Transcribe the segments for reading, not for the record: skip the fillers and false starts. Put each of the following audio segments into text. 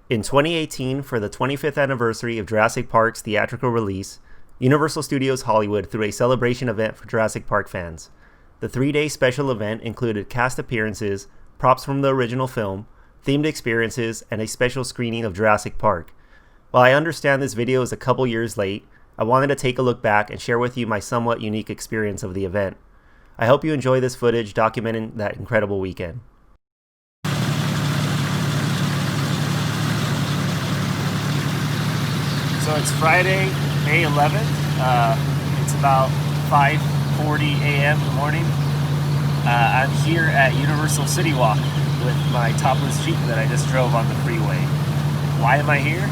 In 2018, for the 25th anniversary of Jurassic Park's theatrical release, Universal Studios Hollywood threw a celebration event for Jurassic Park fans. The 3-day special event included cast appearances, props from the original film, themed experiences, and a special screening of Jurassic Park. While I understand this video is a couple years late, I wanted to take a look back and share with you my somewhat unique experience of the event. I hope you enjoy this footage documenting that incredible weekend. So it's Friday, May 11th. It's about 5:40 a.m. in the morning. I'm here at Universal City Walk with my topless Jeep that I just drove on the freeway. Why am I here?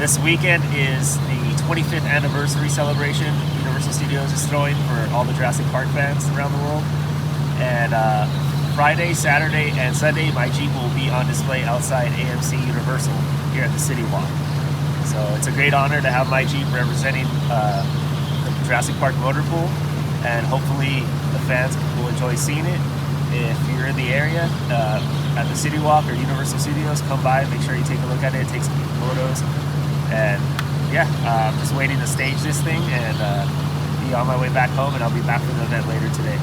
This weekend is the 25th anniversary celebration Universal Studios is throwing for all the Jurassic Park fans around the world. And Friday, Saturday, and Sunday, my Jeep will be on display outside AMC Universal here at the City Walk. So it's a great honor to have my Jeep representing the Jurassic Park motor pool, and hopefully the fans will enjoy seeing it. If you're in the area at the City Walk or Universal Studios, come by, make sure you take a look at it, take some photos, and yeah, I'm just waiting to stage this thing and be on my way back home, and I'll be back for the event later today.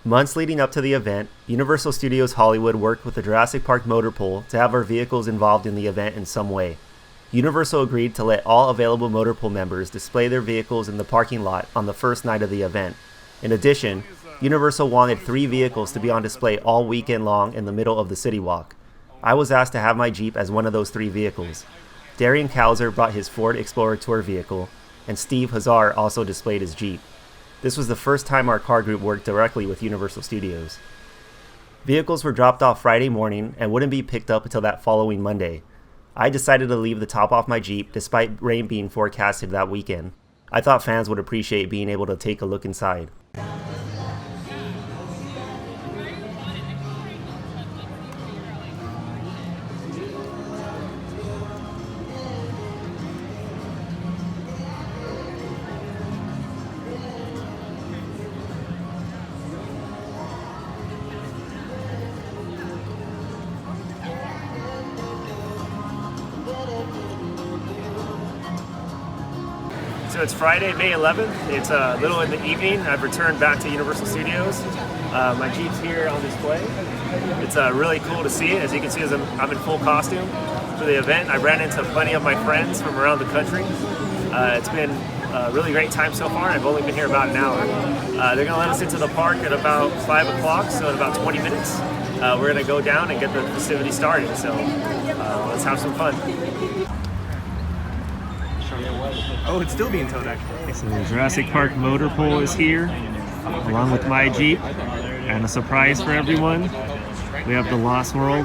Months leading up to the event, Universal Studios Hollywood worked with the Jurassic Park motor pool to have our vehicles involved in the event in some way. Universal agreed to let all available motor pool members display their vehicles in the parking lot on the first night of the event. In addition, Universal wanted 3 vehicles to be on display all weekend long in the middle of the City Walk. I was asked to have my Jeep as one of those 3 vehicles. Darian Kauser brought his Ford Explorer Tour vehicle, and Steve Hazar also displayed his Jeep. This was the first time our car group worked directly with Universal Studios. Vehicles were dropped off Friday morning and wouldn't be picked up until that following Monday. I decided to leave the top off my Jeep despite rain being forecasted that weekend. I thought fans would appreciate being able to take a look inside. So it's Friday, May 11th. It's a little in the evening. I've returned back to Universal Studios. My Jeep's here on display. It's really cool to see it. As you can see, I'm in full costume for the event. I ran into plenty of my friends from around the country. It's been a really great time so far. I've only been here about an hour. They're gonna let us into the park at about 5 o'clock, so in about 20 minutes, we're gonna go down and get the festivities started. So let's have some fun. Oh, it's still being towed, actually. So the Jurassic Park motor pool is here, along with my Jeep, and a surprise for everyone. We have the Lost World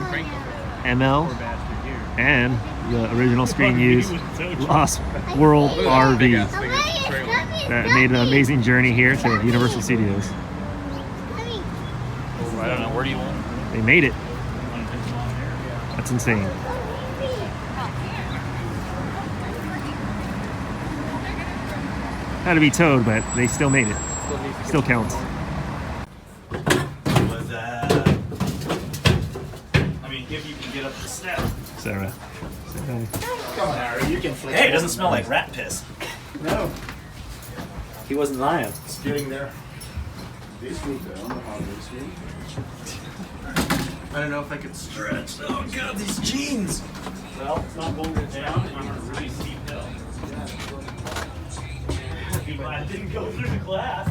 ML and the original screen used Lost World RV that made an amazing journey here to Universal Studios. I don't know, where do you want? They made it. That's insane. Had to be towed, but they still made it. Still counts. I mean, if you can get up the step. Sarah. Come on, Harry, you can flick. Hey, it doesn't smell like rat piss. No. He wasn't lying. It's getting there. These move down. How these move. I don't know if I could stretch. Oh god, these jeans! Well, it's not going down on a really steep hill. I didn't go through the glass.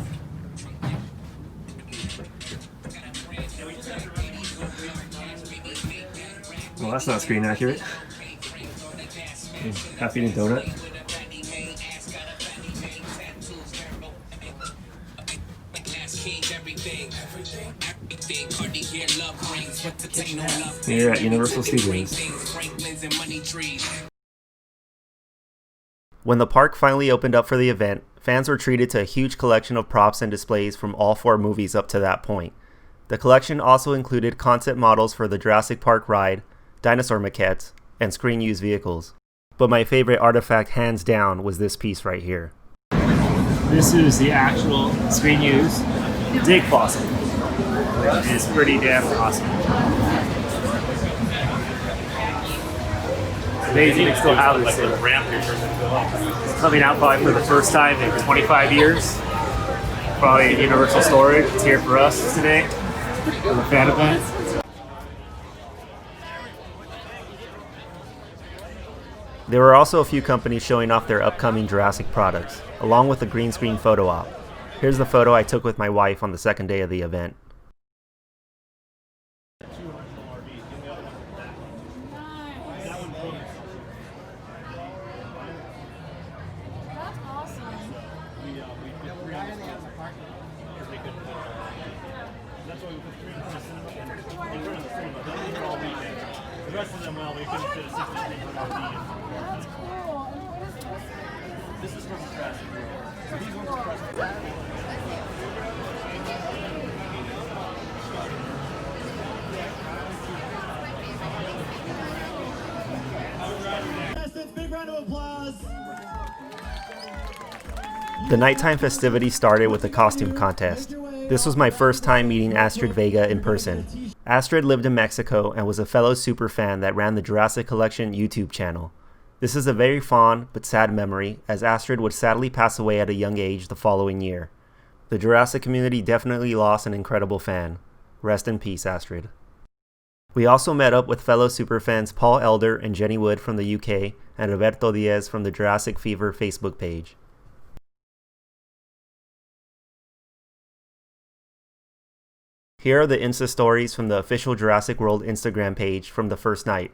Well, that's not screen accurate. Half eating donut. Here at Universal Studios. When the park finally opened up for the event, fans were treated to a huge collection of props and displays from all 4 movies up to that point. The collection also included concept models for the Jurassic Park ride, dinosaur maquettes, and screen-used vehicles. But my favorite artifact hands down was this piece right here. This is the actual screen-used dig fossil. which is pretty damn awesome. It's amazing they still have this thing. It's coming out probably for the first time in 25 years. Probably at Universal Storage. It's here for us today for the fan event. There were also a few companies showing off their upcoming Jurassic products, along with a green screen photo op. Here's the photo I took with my wife on the second day of the event. The rest of them, well, we couldn't fit a 16 That's cool. This is from Jurassic World. These ones are Jurassic World. Big round of applause. The nighttime festivities started with a costume contest. This was my first time meeting Astrid Vega in person. Astrid lived in Mexico and was a fellow superfan that ran the Jurassic Collection YouTube channel. This is a very fond but sad memory, as Astrid would sadly pass away at a young age the following year. The Jurassic community definitely lost an incredible fan. Rest in peace, Astrid. We also met up with fellow superfans Paul Elder and Jenny Wood from the UK and Roberto Diaz from the Jurassic Fever Facebook page. Here are the Insta stories from the official Jurassic World Instagram page from the first night.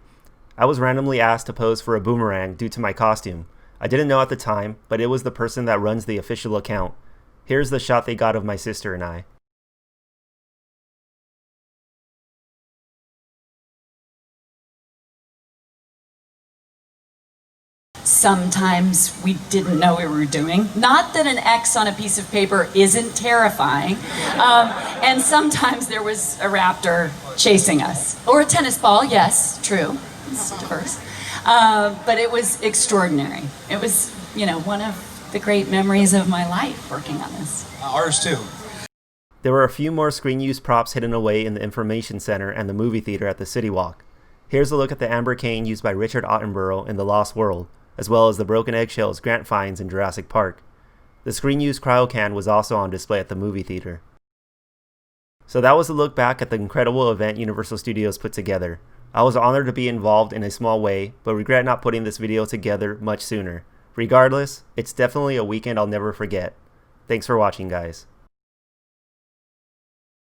I was randomly asked to pose for a boomerang due to my costume. I didn't know at the time, but it was the person that runs the official account. Here's the shot they got of my sister and I. Sometimes we didn't know what we were doing. Not that an X on a piece of paper isn't terrifying. And sometimes there was a raptor chasing us. Or a tennis ball, yes, true. It's diverse. But it was extraordinary. It was, one of the great memories of my life working on this. Ours too. There were a few more screen use props hidden away in the information center and the movie theater at the City Walk. Here's a look at the amber cane used by Richard Attenborough in The Lost World, as well as the broken eggshells Grant finds in Jurassic Park. The screen-used cryo can was also on display at the movie theater. So that was a look back at the incredible event Universal Studios put together. I was honored to be involved in a small way, but regret not putting this video together much sooner. Regardless, it's definitely a weekend I'll never forget. Thanks for watching, guys.